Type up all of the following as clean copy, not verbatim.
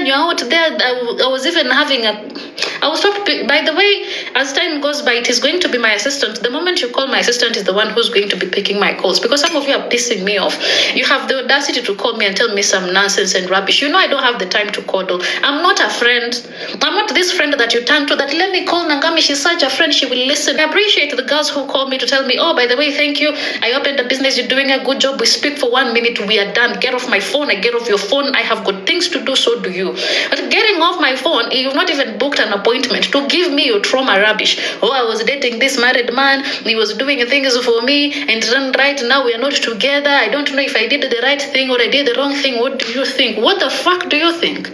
man, you're out there. I was even having I was stopped. By the way, as time goes by, it is going to be my assistant. The moment you call, my assistant is the one who's going to be picking my calls, because some of you are pissing me off. You have the audacity to call me and tell me some nonsense and rubbish. You know I don't have the time to coddle. I'm not a friend. I'm not this friend that you turn to that, let me call Nangami. She's such a friend. She will listen. I appreciate the girls who call me to tell me, oh, by the way, thank you. I opened a business. You're doing a good job. We speak for 1 minute. We are done. Get off my phone. I get off your phone. I have got things to do. So do you. But getting off my phone, you've not even booked an appointment to give me your trauma rubbish. Oh, I was dating this married man. He was doing things for me. And then right now we are not together. I don't know if I did the right thing or I did the wrong thing. What do you think? What the fuck do you think?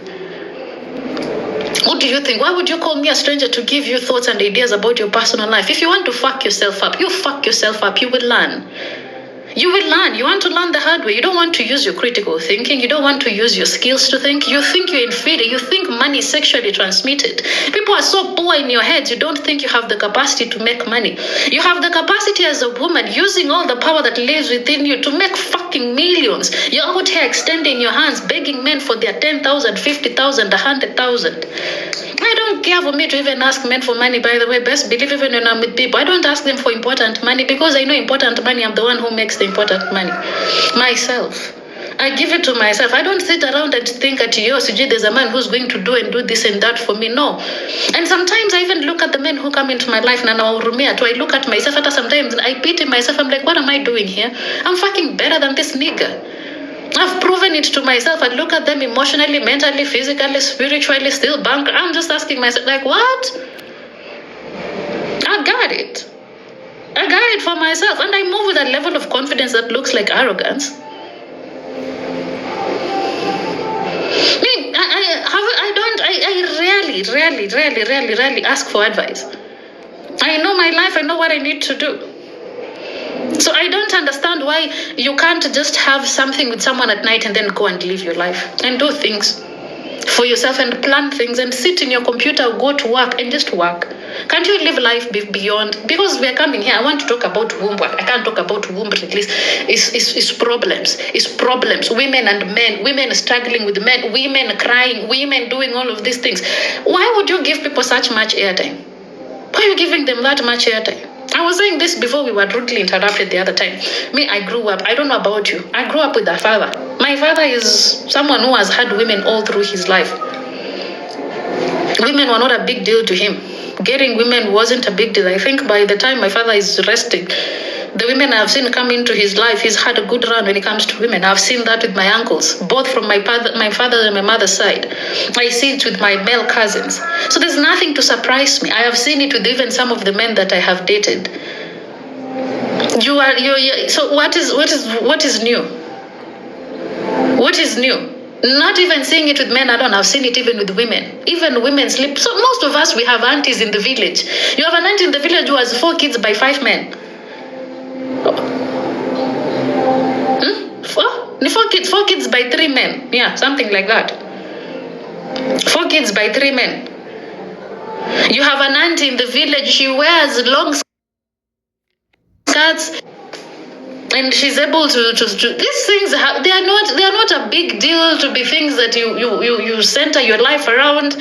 What do you think? Why would you call me a stranger to give you thoughts and ideas about your personal life? If you want to fuck yourself up, you fuck yourself up. You will learn. You will learn. You want to learn the hard way. You don't want to use your critical thinking. You don't want to use your skills to think. You think you're inferior. You think money is sexually transmitted. People are so poor in your heads, you don't think you have the capacity to make money. You have the capacity as a woman, using all the power that lives within you to make fucking millions. You're out here extending your hands, begging men for their 10,000, 50,000, 100,000. I don't care for me to even ask men for money, by the way. Best believe even when I'm with people, I don't ask them for important money, because I know important money, I'm the one who makes the important money. Myself. I give it to myself. I don't sit around and think at you, Suji, there's a man who's going to do this and that for me. No. And sometimes I even look at the men who come into my life, and I look at myself, and sometimes I pity myself. I'm like, what am I doing here? I'm fucking better than this nigga. I've proven it to myself. I look at them emotionally, mentally, physically, spiritually, still bank. I'm just asking myself, like, what? I got it. I got it for myself. And I move with a level of confidence that looks like arrogance. I rarely ask for advice. I know my life. I know what I need to do. So I don't understand why you can't just have something with someone at night and then go and live your life and do things for yourself and plan things and sit in your computer, go to work and just work. Can't you live life beyond? Because we are coming here, I want to talk about womb work. I can't talk about womb release. It's problems. It's problems. Women and men. Women struggling with men. Women crying. Women doing all of these things. Why would you give people such much airtime? Why are you giving them that much airtime? I was saying this before we were rudely interrupted the other time. Me, I grew up, I don't know about you, I grew up with a father. My father is someone who has had women all through his life. Women were not a big deal to him. Getting women wasn't a big deal. I think by the time my father is resting, the women I've seen come into his life, he's had a good run when it comes to women. I've seen that with my uncles, both from my father and my mother's side. I see it with my male cousins. So there's nothing to surprise me. I have seen it with even some of the men that I have dated. So what is new? What is new? Not even seeing it with men alone, I've seen it even with women. Even women sleep. So most of us, we have aunties in the village. You have an auntie in the village who has 4 kids by 5 men. 4 kids by 3 men. Yeah, something like that. 4 kids by 3 men. You have an auntie in the village, she wears long skirts, and she's able to these things. They are not a big deal to be things that you center your life around.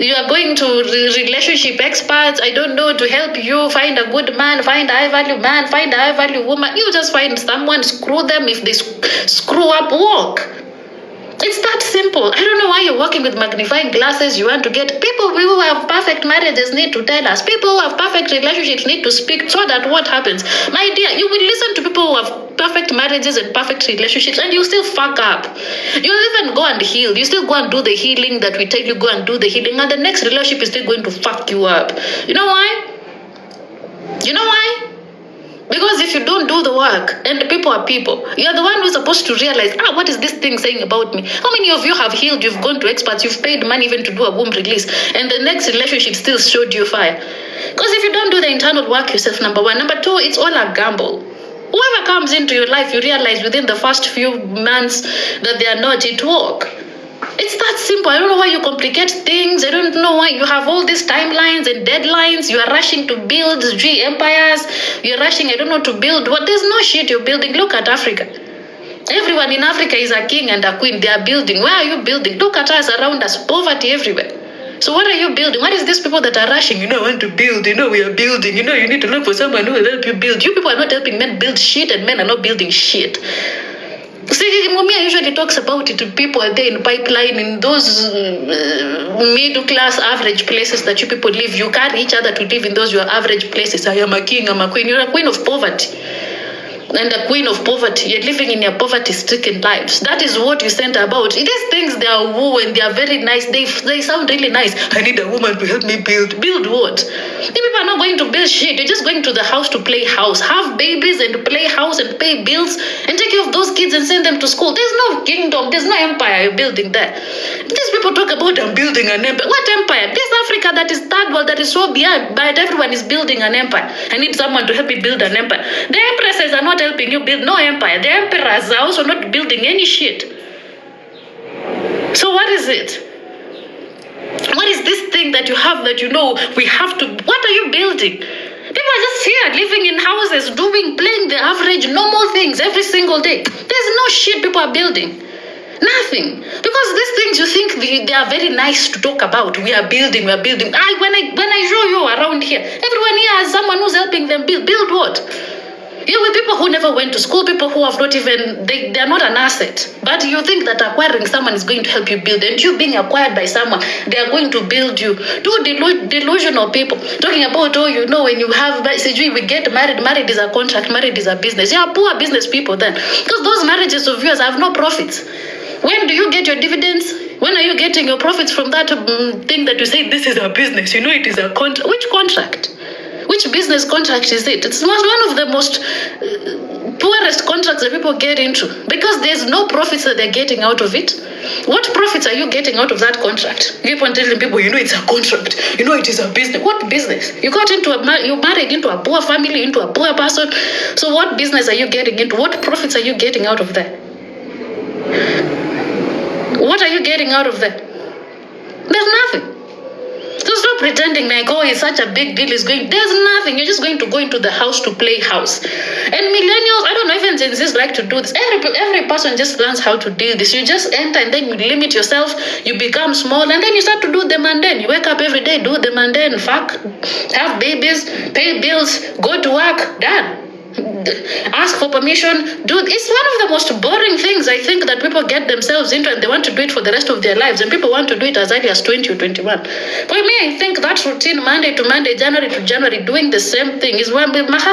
You are going to relationship experts, I don't know, to help you find a good man, find a high value man, find a high value woman. You just find someone, screw them. If they screw up, walk. It's that simple. I don't know why you're working with magnifying glasses. You want to get people who have perfect marriages need to tell us. People who have perfect relationships need to speak so that what happens? My dear, you will listen to people who have perfect marriages and perfect relationships and you still fuck up. You'll even go and heal. You still go and do the healing that we tell you go and do the healing, and the next relationship is still going to fuck you up. You know why? You know why? Because if you don't do the work, and people are people, you're the one who's supposed to realize, what is this thing saying about me? How many of you have healed, you've gone to experts, you've paid money even to do a womb release, and the next relationship still showed you fire? Because if you don't do the internal work yourself, number one. Number two, it's all a gamble. Whoever comes into your life, you realize within the first few months that they are not at work. It's that simple. I don't know why you complicate things. I don't know why you have all these timelines and deadlines. You are rushing to build empires. You're rushing, I don't know, to build what? There's no shit you're building. Look at Africa. Everyone in Africa is a king and a queen. They are building. Where are you building? Look at us around us. Poverty everywhere. So what are you building? What is these people that are rushing? I want to build. We are building. You need to look for someone who will help you build. You people are not helping men build shit, and men are not building shit. See, Mumia usually talks about it to people there in pipeline, in those middle class average places that you people live. You carry each other to live in those your average places. I am a king, I'm a queen. You're a queen of poverty. And a queen of poverty. You're living in your poverty-stricken lives. That is what you sent about. These things, they are woo and they are very nice. They sound really nice. I need a woman to help me build. Build what? You people are not going to build shit. You're just going to the house to play house. Have babies and play house and pay bills and take care of those kids and send them to school. There's no kingdom. There's no empire you're building there. These people talk about I'm building an empire. What empire? This Africa that is third world, that is so beyond, but everyone is building an empire. I need someone to help me build an empire. The empresses are not helping you build no empire. The emperors are also not building any shit. So what is it? What is this thing that you have that we have to? What are you building? People are just here living in houses, playing the average normal things every single day. There's no shit people are building. Nothing. Because these things you think they are very nice to talk about. We are building. When I show you around here, everyone here has someone who's helping them build. Build what? You're with people who never went to school, people who have not even, they are not an asset. But you think that acquiring someone is going to help you build, and you being acquired by someone, they are going to build you. Two delusional people talking about, when you have, we get married is a contract, married is a business. You are poor business people then. Because those marriages of yours have no profits. When do you get your dividends? When are you getting your profits from that thing that you say, this is a business? It is a contract. Which contract? Which business contract is it? It's one of the most poorest contracts that people get into because there's no profits that they're getting out of it. What profits are you getting out of that contract? You keep on telling people, it's a contract. It is a business. What business? You married into a poor family, into a poor person. So what business are you getting into? What profits are you getting out of that? What are you getting out of that? There's nothing. So stop pretending like, it's such a big deal. There's nothing. You're just going to go into the house to play house. And millennials, I don't know, even Gen Zs like to do this. Every person just learns how to do this. You just enter and then you limit yourself. You become small and then you start to do the mundane. You wake up every day, do the mundane, fuck, have babies, pay bills, go to work, done. Ask for permission. Dude, it's one of the most boring things I think that people get themselves into, and they want to do it for the rest of their lives, and people want to do it as early as 20 or 21. For me, I think that routine, Monday to Monday, January to January, doing the same thing has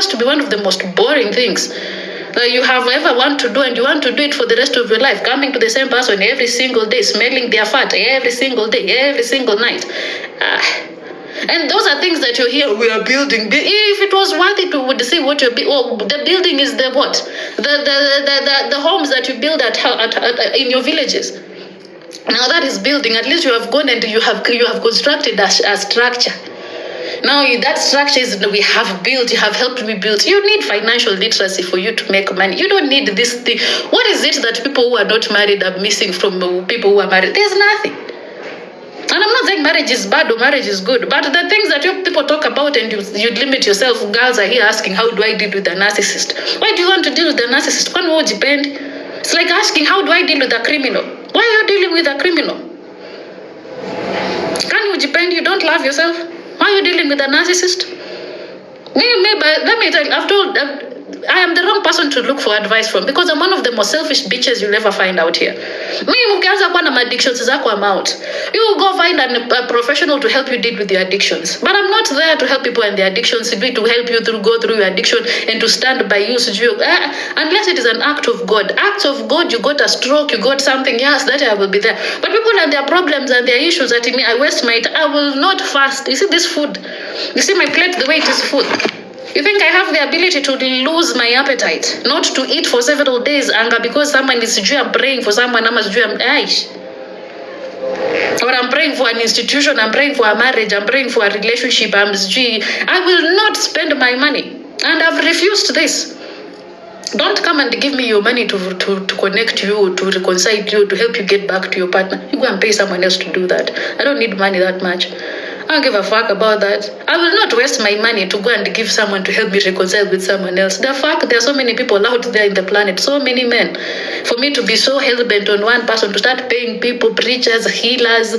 to be one of the most boring things that you have ever want to do, and you want to do it for the rest of your life, coming to the same person every single day, smelling their fat every single day, every single night. And those are things that you hear, we are building. If it was worth it, we would say what you're building. The building is the what? The homes that you build at in your villages. Now that is building. At least you have gone and you have constructed a structure. Now that structure is we have built, you have helped me build. You need financial literacy for you to make money. You don't need this thing. What is it that people who are not married are missing from people who are married? There's nothing. And I'm not saying marriage is bad or marriage is good, but the things that you people talk about and you limit yourself, girls are here asking, how do I deal with a narcissist? Why do you want to deal with a narcissist? One will depend. It's like asking, how do I deal with a criminal? Why are you dealing with a criminal? Can you depend? You don't love yourself? Why are you dealing with a narcissist? Maybe let me tell you, I am the wrong person to look for advice from because I'm one of the most selfish bitches you'll ever find out here. Ukianza kuwa na addictions zako I'm out. You go find a professional to help you deal with your addictions. But I'm not there to help people and their addictions, to help you go through your addiction and to stand by you. Unless it is an act of God. Acts of God, you got a stroke, you got something, yes, that I will be there. But people and their problems and their issues that I waste my time. I will not fast. You see this food? You see my plate, the way it is food? You think I have the ability to lose my appetite, not to eat for several days, anger, because someone is I'm praying for someone, or I'm praying for an institution, I'm praying for a marriage, I'm praying for a relationship, I will not spend my money. And I've refused this. Don't come and give me your money to connect you, to reconcile you, to help you get back to your partner. You go and pay someone else to do that. I don't need money that much. I don't give a fuck about that. I will not waste my money to go and give someone to help me reconcile with someone else. The fuck, there are so many people out there in the planet, so many men. For me to be so hell-bent on one person, to start paying people, preachers, healers,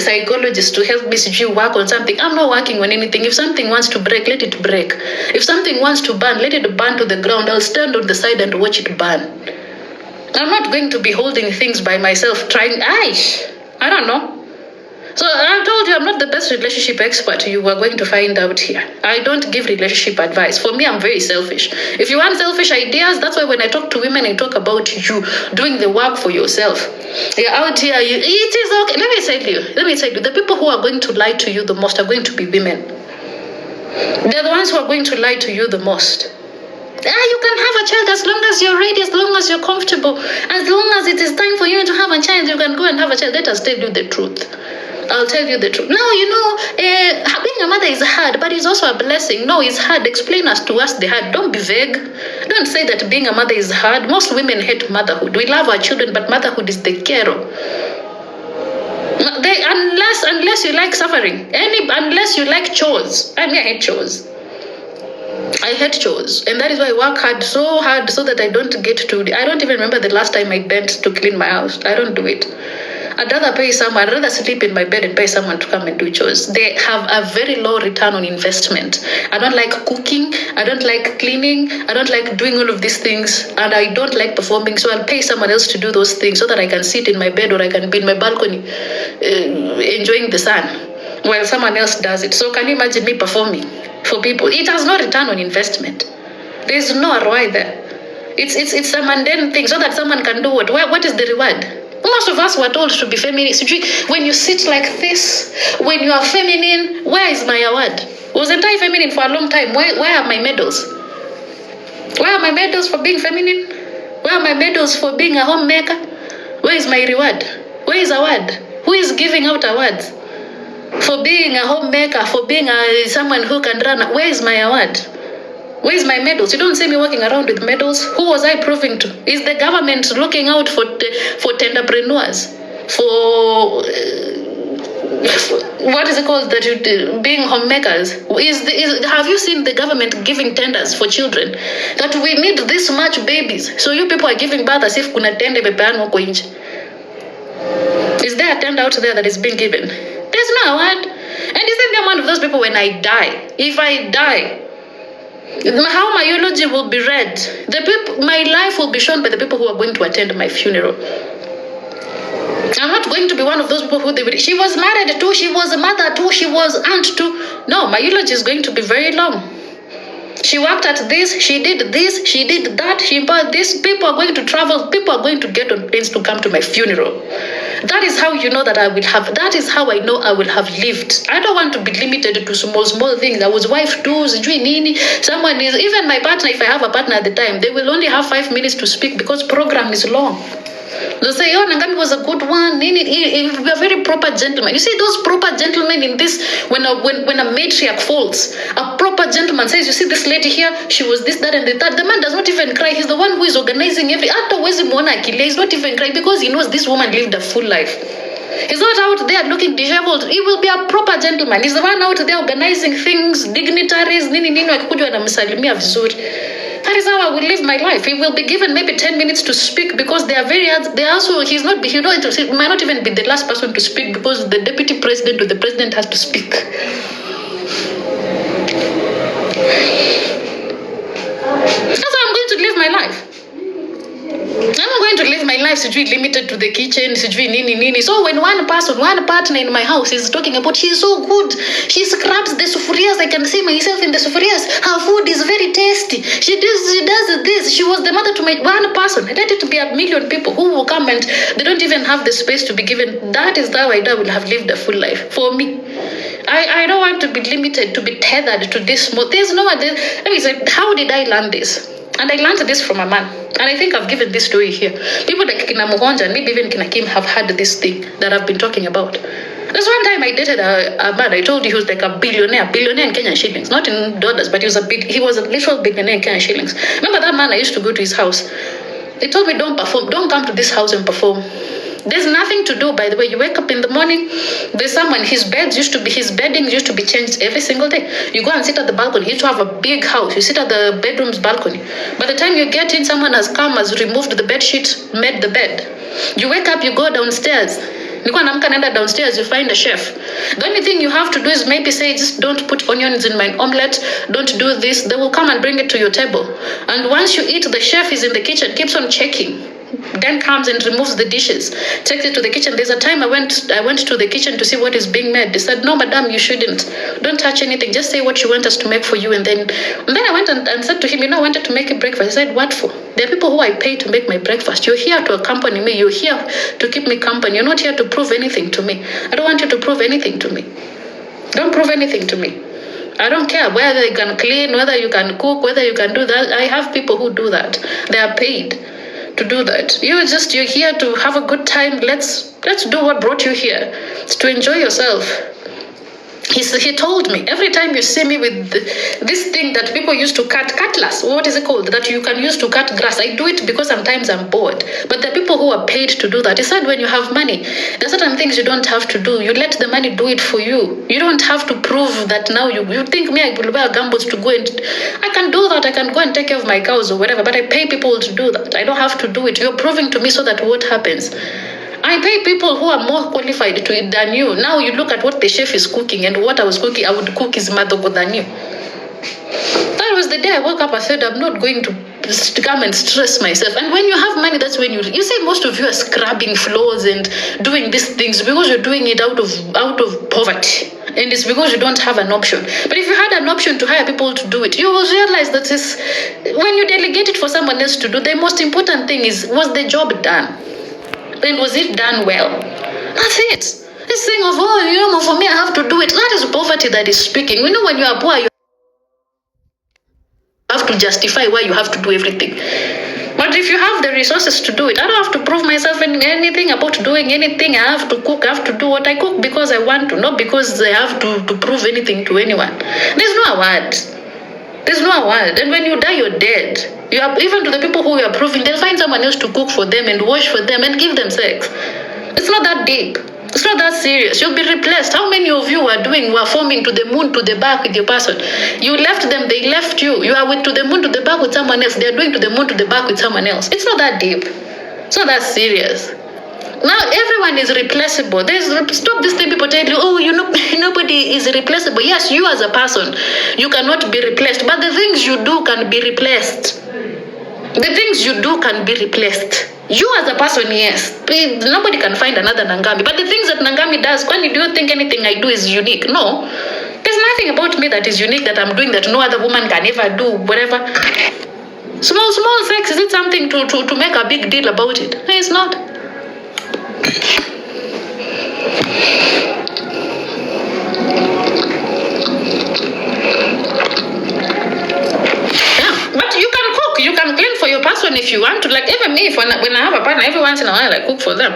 psychologists to help me work on something. I'm not working on anything. If something wants to break, let it break. If something wants to burn, let it burn to the ground. I'll stand on the side and watch it burn. I'm not going to be holding things by myself, trying, I don't know. So I told you I'm not the best relationship expert you are going to find out here. I don't give relationship advice. For me, I'm very selfish. If you want selfish ideas, that's why when I talk to women, I talk about you doing the work for yourself. You're out here, it is okay. Let me tell you, the people who are going to lie to you the most are going to be women. They're the ones who are going to lie to you the most. You can have a child as long as you're ready, as long as you're comfortable, as long as it is time for you to have a child, you can go and have a child. Let us tell you the truth. I'll tell you the truth. Now, being a mother is hard, but it's also a blessing. No, it's hard. Explain to us the hard. Don't be vague. Don't say that being a mother is hard. Most women hate motherhood. We love our children, but motherhood is the ghetto. Unless you like suffering, unless you like chores. I hate chores. I hate chores, and that is why I work hard so that I don't get to. I don't even remember the last time I bent to clean my house. I don't do it. I'd rather sleep in my bed and pay someone to come and do chores. They have a very low return on investment. I don't like cooking. I don't like cleaning. I don't like doing all of these things, and I don't like performing. So I'll pay someone else to do those things so that I can sit in my bed or I can be in my balcony enjoying the sun while someone else does it. So can you imagine me performing for people? It has no return on investment. There's no ROI there. It's a mundane thing so that someone can do what? What is the reward? Most of us were told to be feminine. When you sit like this, when you are feminine, where is my award? Wasn't I feminine for a long time? Where are my medals? Where are my medals for being feminine? Where are my medals for being a homemaker? Where is my reward? Where is award? Who is giving out awards? For being a homemaker, for being someone who can run. Where is my award? Where is my medals? You don't see me walking around with medals. Who was I proving to? Is the government looking out for entrepreneurs? For what is it called that you do? Being homemakers? Have you seen the government giving tenders for children? That we need this much babies. So you people are giving birth as if kuna tende bepeanwa kwa nje. Is there a tender out there that is being given? There's no award. And isn't there one of those people when I die? If I die, how my eulogy will be read. My life will be shown by the people who are going to attend my funeral. I'm not going to be one of those people she was married to, she was a mother to, she was aunt to. No, my eulogy is going to be very long. She worked at this, she did that, she bought this. People are going to travel, people are going to get on planes to come to my funeral. That is how you know that that is how I know I will have lived. I don't want to be limited to small things. I was wife too, someone is, even my partner, if I have a partner at the time, they will only have 5 minutes to speak because program is long. They'll say, Nangami was a good one. We are very proper gentlemen. You see those proper gentlemen in this, when a matriarch falls, a proper gentleman says, you see this lady here, she was this, that, and the third. The man does not even cry. He's the one who is organizing he's not even crying because he knows this woman lived a full life. He's not out there looking disheveled. He will be a proper gentleman. He's the one out there organizing things, dignitaries, wakikuja wanamsalimia vizuri. That is how I will live my life. He will be given maybe 10 minutes to speak because they are very hard. He might not even be the last person to speak because the deputy president or the president has to speak. That's how I'm going to live my life. I'm not going to live my life limited to the kitchen, So when one partner in my house is talking about she's so good, she scrubs the sufurias, I can see myself in the sufurias, her food is very tasty, she does this, she was the mother to my one person. Let it be a million people who will come and they don't even have the space to be given. That is how I will have lived a full life. For me, I don't want to be limited, to be tethered to this. There's no other. Let me say, how did I learn this? And I learned this from a man. And I think I've given this story here. People like Kina Mugonja and maybe even Kina Kim have had this thing that I've been talking about. There's one time I dated a man. I told you he was like a billionaire in Kenyan shillings. Not in dollars, but he was a literal billionaire in Kenyan shillings. Remember that man, I used to go to his house. They told me, don't perform. Don't come to this house and perform. There's nothing to do, by the way. You wake up in the morning, there's someone, his bedding used to be changed every single day. You go and sit at the balcony. You used to have a big house. You sit at the bedroom's balcony. By the time you get in, someone has come, has removed the bed sheet, made the bed. You wake up, you go downstairs. Downstairs, you find a chef. The only thing you have to do is maybe say, just don't put onions in my omelette, don't do this. They will come and bring it to your table. And once you eat, the chef is in the kitchen, keeps on checking. Then comes and removes the dishes, takes it to the kitchen. There's a time I went to the kitchen to see what is being made. They said, no, madam, you shouldn't. Don't touch anything. Just say what you want us to make for you. And then I went and said to him, I wanted to make a breakfast. He said, what for? There are people who I pay to make my breakfast. You're here to accompany me. You're here to keep me company. You're not here to prove anything to me. I don't want you to prove anything to me. Don't prove anything to me. I don't care whether you can clean, whether you can cook, whether you can do that. I have people who do that. They are paid to do that. You're here to have a good time. Let's do what brought you here. It's to enjoy yourself. He told me, every time you see me with this thing that people used to cut, cutlass, what is it called, that you can use to cut grass, I do it because sometimes I'm bored. But there are people who are paid to do that. He said when you have money, there are certain things you don't have to do. You let the money do it for you. You don't have to prove that now you think me, I will wear gumboots to go and... I can do that. I can go and take care of my cows or whatever, but I pay people to do that. I don't have to do it. You're proving to me so that what happens? I pay people who are more qualified to it than you. Now you look at what the chef is cooking and what I was cooking, I would cook is madogo than you. That was the day I woke up, I said, I'm not going to come and stress myself. And when you have money, that's when you say most of you are scrubbing floors and doing these things because you're doing it out of poverty. And it's because you don't have an option. But if you had an option to hire people to do it, you will realize that when you delegate it for someone else to do, the most important thing is, was the job done? And was it done well? That's it. This thing of, for me, I have to do it. That is poverty that is speaking. When you are poor, you have to justify why you have to do everything. But if you have the resources to do it, I don't have to prove myself in anything about doing anything. I have to cook. I have to do what I cook because I want to, not because I have to prove anything to anyone. There's no award. There's no award. And when you die, you're dead. Even to the people who you are proving, they'll find someone else to cook for them and wash for them and give them sex. It's not that deep. It's not that serious. You'll be replaced. How many of you were forming to the moon, to the back with your person? You left them, they left you. You are to the moon, to the back with someone else. They're doing to the moon, to the back with someone else. It's not that deep. It's not that serious. Now everyone is replaceable. Stop this thing people tell you, nobody is replaceable. Yes, you as a person, you cannot be replaced. But the things you do can be replaced. The things you do can be replaced. You as a person, yes. Nobody can find another Nangami. But the things that Nangami does, when do you think anything I do is unique? No. There's nothing about me that is unique that I'm doing that no other woman can ever do, whatever. Small sex, is it something to make a big deal about it? No, it's not. But you can cook, you can clean for your person if you want to. Like even me, when I have a partner, every once in a while I cook for them.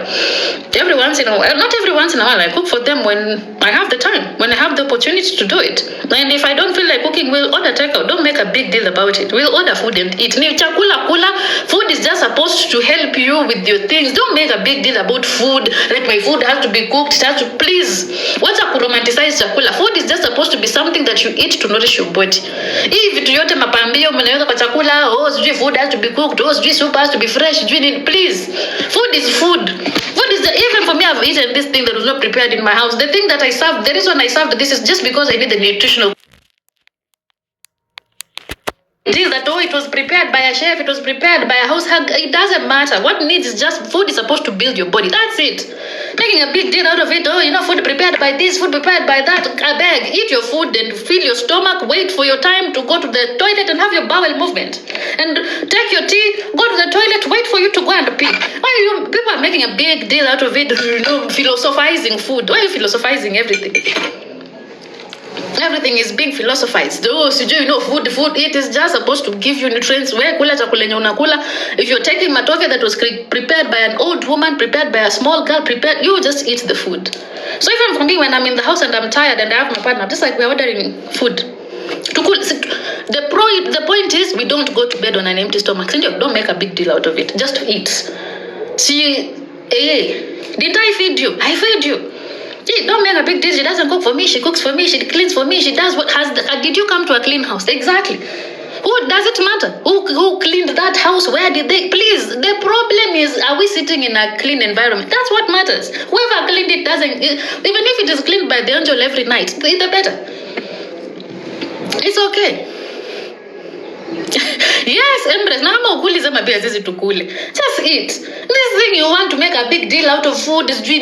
Every once in a while, not every once in a while, I cook for them when I have the time, when I have the opportunity to do it. And if I don't feel like cooking, we'll order takeout. Don't make a big deal about it. We'll order food and eat. Food is just supposed to help you with your things. Don't make a big deal about food. Like my food has to be cooked. It has to, please. What's a romanticize chakula? Food is just supposed to be something that you eat to nourish your body. If it yote mapambio mnaweka kwa chakula, food has to be cooked, soup has to be fresh, please. Food is food. Food is even for me, I've eaten this thing that was not prepared in my house. The thing that I served, the reason I served this is just because I need the nutritional. It is that it was prepared by a chef, it was prepared by a house hag. It doesn't matter. What needs is just food is supposed to build your body. That's it. Making a big deal out of it. Food prepared by this, food prepared by that. I beg, eat your food and fill your stomach. Wait for your time to go to the toilet and have your bowel movement. And take your tea, go to the toilet, wait for you to go and pee. People are making a big deal out of it, philosophizing food. Why are you philosophizing everything? Everything is being philosophized. Food, it is just supposed to give you nutrients. If you're taking matove that was prepared by an old woman, prepared by a small girl, you just eat the food. So even for me, when I'm in the house and I'm tired and I have my partner, I'm just like, we're ordering food. To cool. The point is, we don't go to bed on an empty stomach. Don't make a big deal out of it. Just eat. See, Hey, didn't I feed you? I feed you. Hey, don't make a big deal. She doesn't cook for me. She cooks for me. She cleans for me. She does what has. Did you come to a clean house? Exactly. Who does it matter? Who cleaned that house? Where did they? Please, the problem is, are we sitting in a clean environment? That's what matters. Whoever cleaned it doesn't. Even if it is cleaned by the angel every night, the better. It's okay. Yes, embrace. Just eat. This thing you want to make a big deal out of food is the thing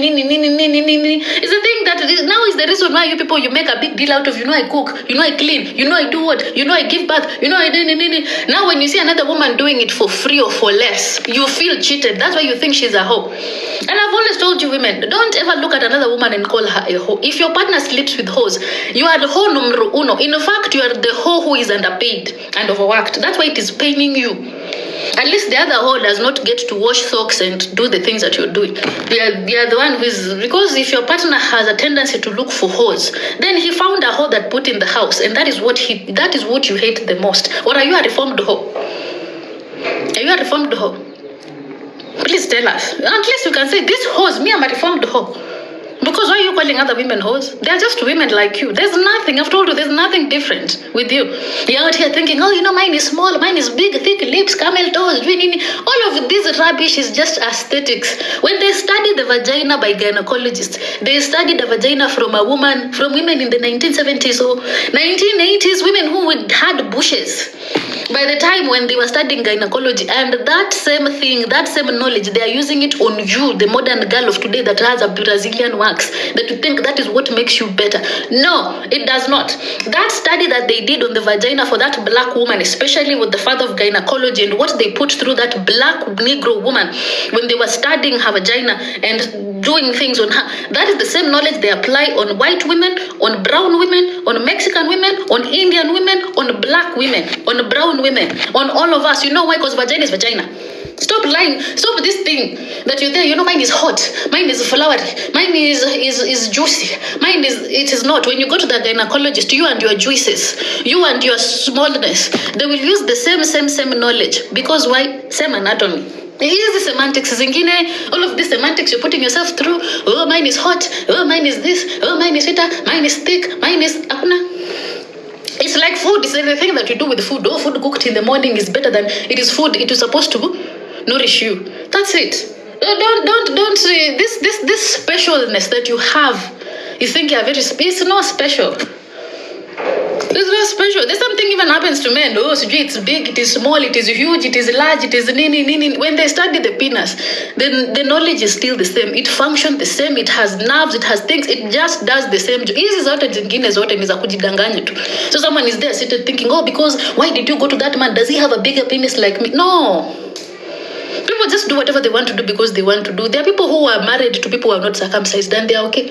that now is the reason why you people you make a big deal out of, I cook, I clean, I do what, I give birth, I Now when you see another woman doing it for free or for less, you feel cheated. That's why you think she's a hoe. And I've always told you women, don't ever look at another woman and call her a hoe. If your partner sleeps with hoes, you are the hoe numero uno. In fact, you are the hoe who is underpaid and overworked. That's why it is paining you. At least the other hoe does not get to wash socks and do the things that you're doing. You are the one who is, because if your partner has a tendency to look for hoes, then he found a hoe that put in the house, and that is what you hate the most. Or are you a reformed hoe? Are you a reformed hoe? Please tell us. At least you can say, this hoes, me, I'm a reformed hoe. Because why are you calling other women hoes? They're just women like you. There's nothing, I've told you, there's nothing different with you. You're out here thinking, mine is small, mine is big, thick lips, camel toes. All of this rubbish is just aesthetics. When they study the vagina by gynecologists, they study the vagina from women in the 1970s or 1980s, women who had bushes. By the time when they were studying gynecology, and that same thing, that same knowledge, they are using it on you, the modern girl of today that has a Brazilian wax, that you think that is what makes you better. No, it does not. That study that they did on the vagina for that black woman, especially with the father of gynecology, and what they put through that black Negro woman when they were studying her vagina and doing things on her, that is the same knowledge they apply on white women, on brown women, on Mexican women, on Indian women, on black women, on brown women, on all of us. You know why? Because vagina is vagina. Stop lying. Stop this thing that you're there. Mine is hot. Mine is flowery. Mine is juicy. It is not. When you go to the gynecologist, you and your juices, you and your smallness, they will use the same knowledge. Because why? Same anatomy. Here's the semantics. Zingine, all of these semantics you're putting yourself through. Oh, mine is hot. Oh, mine is this. Oh, mine is sweeter. Mine is thick. Mine is akuna. It's like food. It's the thing that you do with food. Oh, food cooked in the morning is better than it is food. It is supposed to nourish you. That's it. Don't say this specialness that you have. You think you're very special. It's not special. It's not special. There's something even happens to men. Oh, it's big, it is small, it is huge, it is large, it is nini. When they study the penis, then the knowledge is still the same. It functions the same. It has nerves. It has things. It just does the same. Hizi zote zingine zote ni za kujidanganya tu. So someone is there sitting thinking, oh, because why did you go to that man? Does he have a bigger penis like me? No. People just do whatever they want to do because they want to do. There are people who are married to people who are not circumcised and they are okay.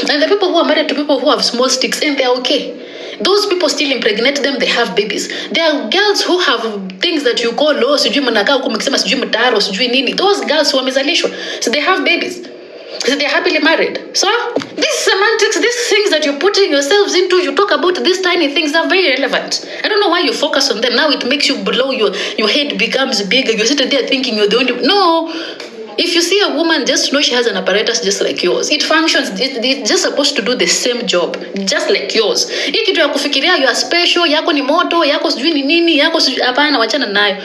And there are people who are married to people who have small sticks and they are okay. Those people still impregnate them, they have babies. There are girls who have things that you call sijui mnakaa huko mkisema sijui mtaro sijui nini. Those girls who wamezalishwa, so they have babies. So they're happily married. So these semantics, these things that you're putting yourselves into, you talk about these tiny things are very relevant. I don't know why you focus on them. Now it makes you blow, your head becomes bigger. You're sitting there thinking you're the only one. No. If you see a woman, just know she has an apparatus just like yours. It functions. It's just supposed to do the same job, just like yours. Hii kitu ya kufikiria you are special, yako ni moto, yako sijui ni nini, yako hapana, wachana nayo.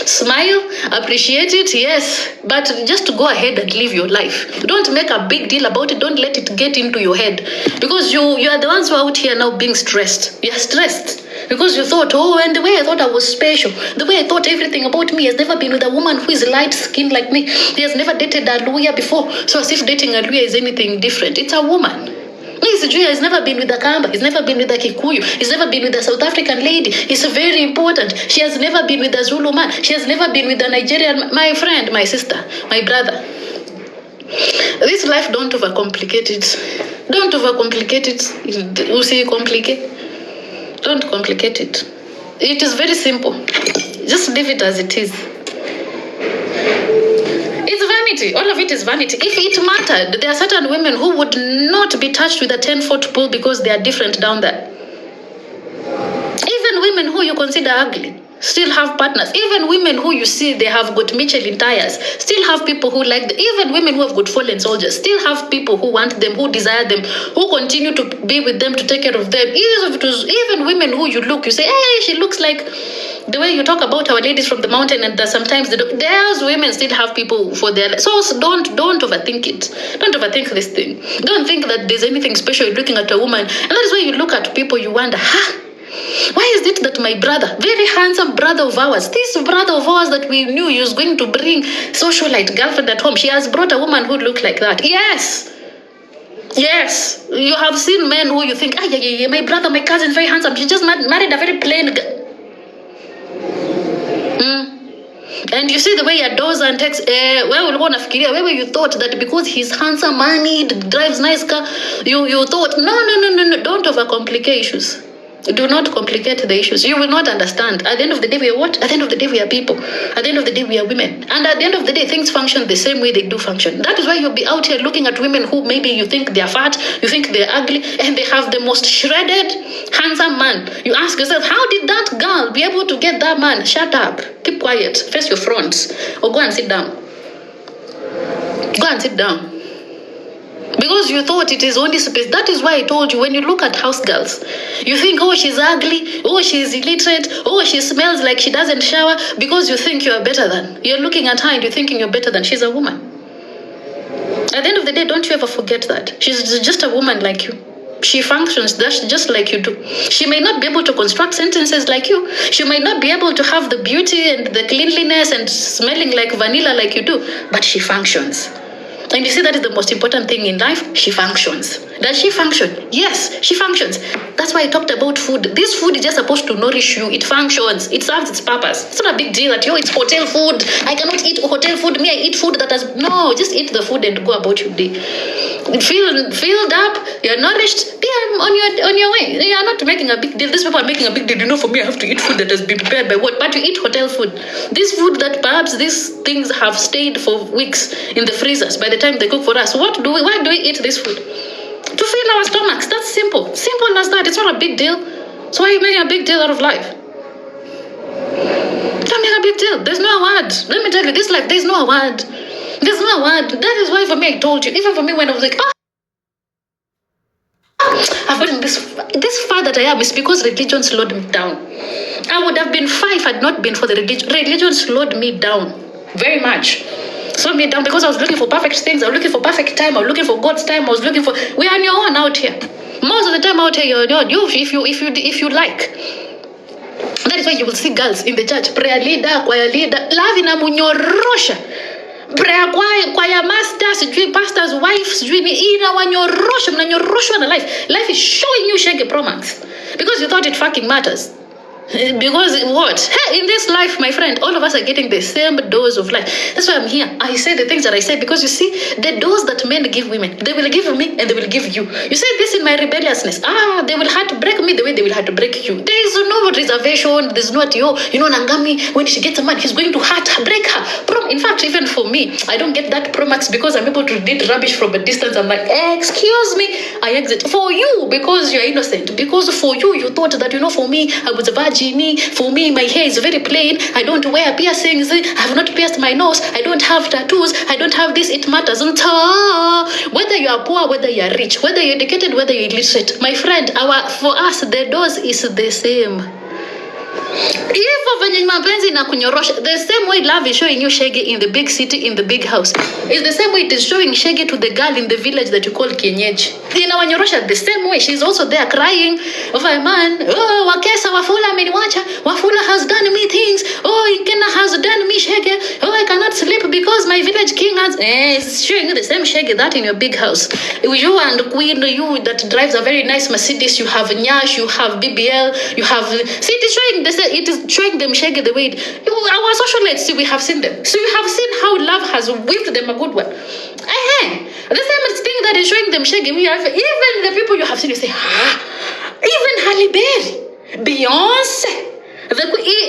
Smile, appreciate it, yes, but just go ahead and live your life. Don't make a big deal about it. Don't let it get into your head, because you are the ones who are out here now being stressed. You're stressed because you thought, oh, and the way I thought I was special, the way I thought everything about me has never been with a woman who is light skinned like me. He has never dated a Luya before, so as if dating a Luya is anything different. It's a woman. He's never been with a Kamba. He's never been with a Kikuyu. He's never been with a South African lady. It's very important. She has never been with a Zulu man. She has never been with a Nigerian. My friend, my sister, my brother. This life, don't overcomplicate it. Don't overcomplicate it. You see, complicate. Don't complicate it. It is very simple. Just leave it as it is. It's vanity. All of it is vanity. If it mattered, there are certain women who would not be touched with a 10-foot pole because they are different down there. Even women who you consider ugly. still have partners. Even women who you see they have got Michelin tires, still have people who like them. Even women who have got fallen soldiers, still have people who want them, who desire them, who continue to be with them, to take care of them. Even women who you look, you say, hey, she looks like the way you talk about our ladies from the mountain, and sometimes there's women still have people for their life. So don't overthink it. Don't overthink this thing. Don't think that there's anything special looking at a woman. And that is why you look at people, you wonder, why is it that my brother, very handsome brother of ours, this brother of ours that we knew he was going to bring socialite girlfriend at home, she has brought a woman who looked like that? Yes, you have seen men who you think, my brother, my cousin, very handsome. She just married a very plain girl. And you see the way he adores and takes, where you thought that because he's handsome, money, drives nice car, you thought, no, don't overcomplicate issues. Do not complicate the issues. You will not understand. At the end of the day, we are what? At the end of the day, we are people. At the end of the day, we are women. And at the end of the day, things function the same way they do function. That is why you'll be out here looking at women who maybe you think they're fat, you think they're ugly, and they have the most shredded, handsome man. You ask yourself, how did that girl be able to get that man? Shut up. Keep quiet. Face your fronts. Or go and sit down. Go and sit down. Because you thought it is only space. That is why I told you, when you look at house girls, you think, oh, she's ugly, oh, she's illiterate, oh, she smells like she doesn't shower, because you think you are better than. You're looking at her and you're thinking you're better than. She's a woman. At the end of the day, don't you ever forget that. She's just a woman like you. She functions just like you do. She may not be able to construct sentences like you. She might not be able to have the beauty and the cleanliness and smelling like vanilla like you do, but she functions. And you see, that is the most important thing in life. She functions. Does she function? Yes, she functions. That's why I talked about food. This food is just supposed to nourish you. It functions. It serves its purpose. It's not a big deal that, it's hotel food. I cannot eat hotel food. I eat food that has... No, just eat the food and go about your day. Filled up, you're nourished, on your way. You are not making a big deal. These people are making a big deal. For me, I have to eat food that has been prepared by what? But you eat hotel food. This food that perhaps these things have stayed for weeks in the freezers by the time they cook for us. Why do we eat this food? To fill our stomachs. That's simple. Simple as that. It's not a big deal. So why are you making a big deal out of life? Don't make a big deal. There's no award. Let me tell you, this life, there's no award. There's no award. That is why for me, I told you, even for me when I was like, I've gotten this far that I am is because religion slowed me down. I would have been far if had not been for the religion. Religion slowed me down very much. Slowed me down because I was looking for perfect things. I was looking for perfect time. I was looking for God's time. I was looking for... We are on your own out here. Most of the time out here, you're on your own. If you like. That is why you will see girls in the church. Prayer leader, choir leader. Love inamunyorosha. Prayer choir master, sijui pastor's wife, sijui inawanyorosha, mnanyoroshwa na life. Life is showing you shege promax. Because you thought it fucking matters. Because what? Hey, in this life, my friend, all of us are getting the same dose of life. That's why I'm here. I say the things that I say because you see, the dose that men give women, they will give me and they will give you. You say this in my rebelliousness. They will have to break me the way they will have to break you. There is no reservation. There's not, Nangami, when she gets a man, he's going to break her. In fact, even for me, I don't get that promax because I'm able to read rubbish from a distance. I'm like, excuse me, I exit. For you, because you're innocent. Because for you, you thought that, for me, I was a virgin. For me, my hair is very plain. I don't wear piercings. I have not pierced my nose. I don't have tattoos. I don't have this. It matters. Whether you are poor, whether you are rich, whether you're educated, whether you're illiterate. My friend, for us, the dose is the same. The same way love is showing you shege in the big city, in the big house, is the same way it is showing shege to the girl in the village that you call kienyeji. Inawanyorosha the same way. She's also there crying over a man. Oh, Wakesa Wafula ameniwacha. Wafula has done me things. Oh, Ikena has done me shege. Oh, I cannot sleep because my village king has... It's showing you the same shege that in your big house. You and queen, you that drives a very nice Mercedes, you have Nyash, you have BBL, you have... See, it is showing them shege the way our socialites, we have seen them. So you have seen how love has whipped them a good one. The same thing that is showing them shege. Even the people you have seen, you say, even Halle Berry, Beyonce,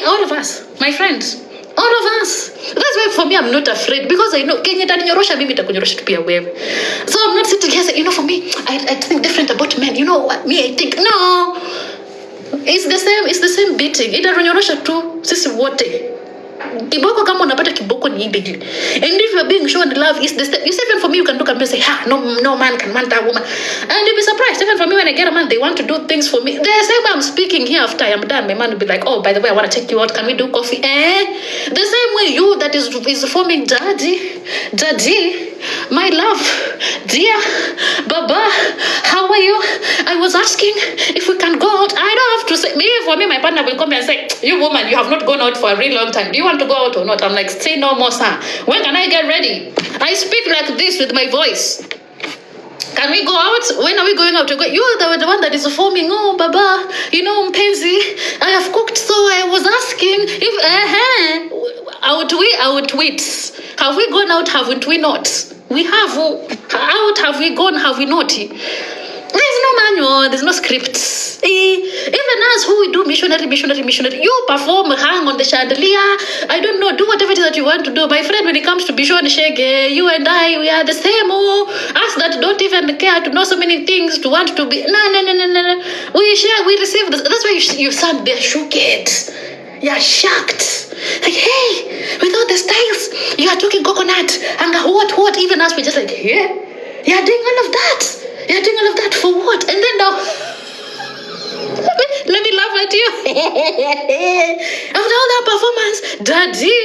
all of us, my friends, all of us. That's why for me, I'm not afraid because I know Kenya Tanyorosha, maybe Takunyorosha to be aware. So I'm not sitting here saying, for me, I think different about men. You know what? Me, I think, no. It's the same beating. Itarunyorosha tu sisi wote. Kiboko kama unapata kiboko ni immediately. And if you're being shown love, it's the same. You say, even for me, you can look at me and say, no man can want that woman. And you'll be surprised. Even for me, when I get a man, they want to do things for me. The same way I'm speaking here after I am done, my man will be like, oh, by the way, I want to take you out. Can we do coffee? The same way you that is forming daddy, my love, dear, Baba, how are you? I was asking if we can go out. I don't have to say, maybe for me, my partner will come and say, you woman, you have not gone out for a really long time. Do you want to go out or not? I'm like, say no more, sir. When can I get ready? I speak like this with my voice. Can we go out? When are we going out? You're the one that is forming. Oh, Baba, Mpenzi, I have cooked, so I was asking if, out wait. Have we gone out? Haven't we not? We have. Out have we gone? Have we not? There's no manual. There's no scripts. Even us who we do missionary. You perform, hang on the chandelier. I don't know. Do whatever it is that you want to do. My friend, when it comes to Bishon Shege, you and I, we are the same. Us that don't even care to know so many things, to want to be. No. We share, we receive this. That's why you sound there shook it. You're shocked. Like, hey, with all the styles, you are talking coconut. And what? Even us, we just like, yeah. You're doing all of that. You're doing all of that for what? And then now, let me laugh at you. After all that performance, daddy.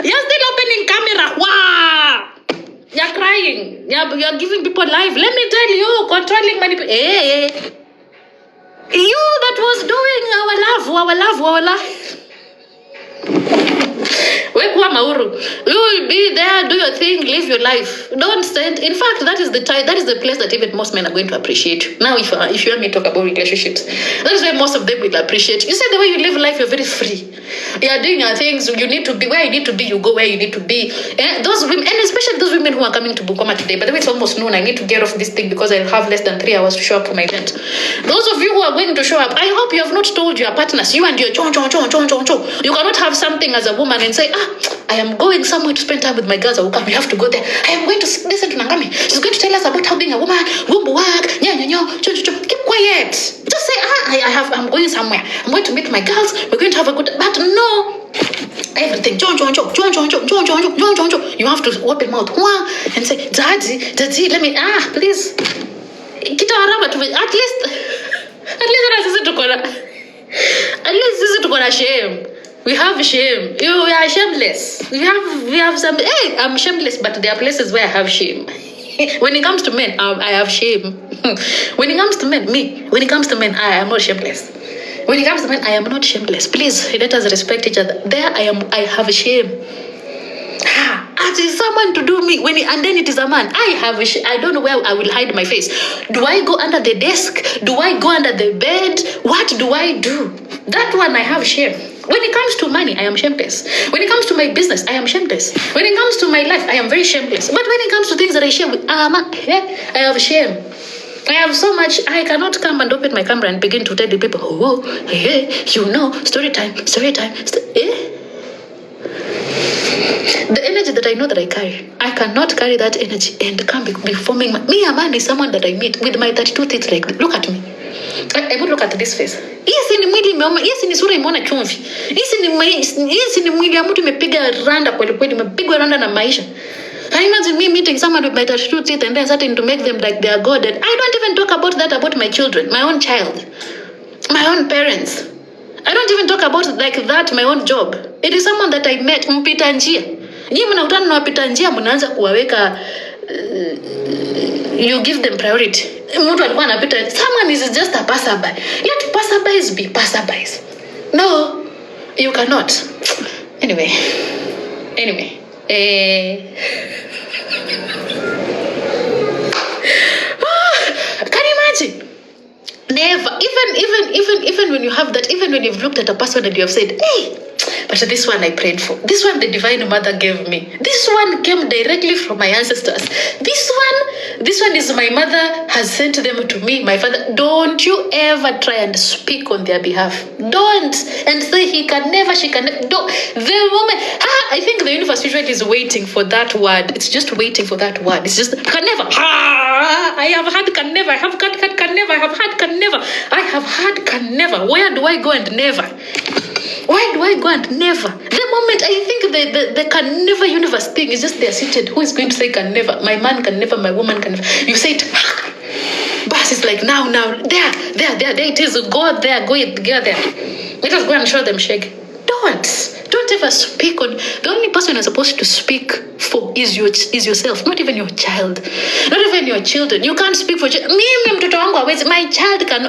You're still opening camera. Wow. You're crying. You're giving people life. Let me tell you, controlling manipulation. Hey. You that was doing our love. Wekwa Mauru. You will be there, do your thing, live your life. Don't send. In fact, that is the place that even most men are going to appreciate. Now, if you want me to talk about relationships, that is why most of them will appreciate. You see, the way you live life, you're very free. You are doing your things. You need to be where you need to be. You go where you need to be. And those women, and especially those women who are coming to Bukoma today. By the way, it's almost noon. I need to get off this thing because I'll have less than 3 hours to show up for my event. Those of you who are going to show up, I hope you have not told your partners, you and your chon. You cannot have something as a woman and say, I am going somewhere to spend time with my girls. I will come. We have to go there. I am going to listen to Nangami. She's going to tell us about how being a woman, womb work, keep quiet. Just say, I'm going somewhere. I'm going to meet my girls. We're going to have a good. But no, everything. John. You have to open mouth and say, Daddy, let me. Please. At least this is shame. We have shame. We are shameless. We have some. Hey, I'm shameless, but there are places where I have shame. When it comes to men, I have shame. When it comes to men, I am not shameless. When it comes to men, I am not shameless. Please let us respect each other. There, I have shame. As is someone to do me and then it is a man. I don't know where I will hide my face. Do I go under the desk? Do I go under the bed? What do I do? That one I have shame. When it comes to money, I am shameless. When it comes to my business, I am shameless. When it comes to my life, I am very shameless. But when it comes to things that I share with I have shame. I have so much. I cannot come and open my camera and begin to tell the people, story time. The energy that I know that I carry, I cannot carry that energy and come be forming. Me, a man is someone that I meet with my 32 teeth like this. Look at me. I would look at this face. Hisi ni mwili imeoma, hisi ni sura imeona chumvi. Hisi ni mwili ya mtu imepiga randa kweli, imepigwa randa na maisha. I imagine me meeting someone with my 32 teeth and then starting to make them like they are God. And I don't even talk about that about my children, my own child, my own parents. I don't even talk about like that my own job. It is someone that I met mpita njia. Nyinyi mnakutana na wapita njia mnaanza kuwaweka you give them priority. Mtu alikuwa anapita, someone is just a passerby. Let passerbys be passerbys. No, you cannot. Anyway. Can you imagine? Never. Even when you have that, even when you've looked at a person and you have said, hey, But this one I prayed for. This one the Divine Mother gave me. This one came directly from my ancestors. This one is my mother has sent them to me, my father. Don't you ever try and speak on their behalf. Don't. And say he can never, she can never. Don't. The moment, I think the universe usually is waiting for that word. It's just waiting for that word. It's just, can never. I have had can never. I have had can never. I have had can never. I have had can never. Where do I go and never? Why do I go and never? The moment I think the can never universe thing is just they're seated. Who is going to say can never? My man can never, my woman can never. You say it, but it's like now, there it is. Go there, go there. Let us go and show them shake. Don't ever speak on. The only person you're supposed to speak for is yourself, not even your child, not even your children. You can't speak for me. Mtoto wangu hawezi. My child can.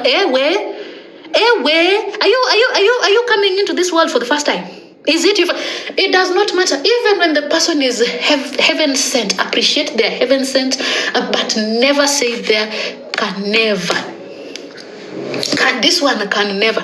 Are you coming into this world for the first time? Is it? It does not matter. Even when the person is heaven sent, appreciate their heaven sent, but never say their can never. Can this one can never.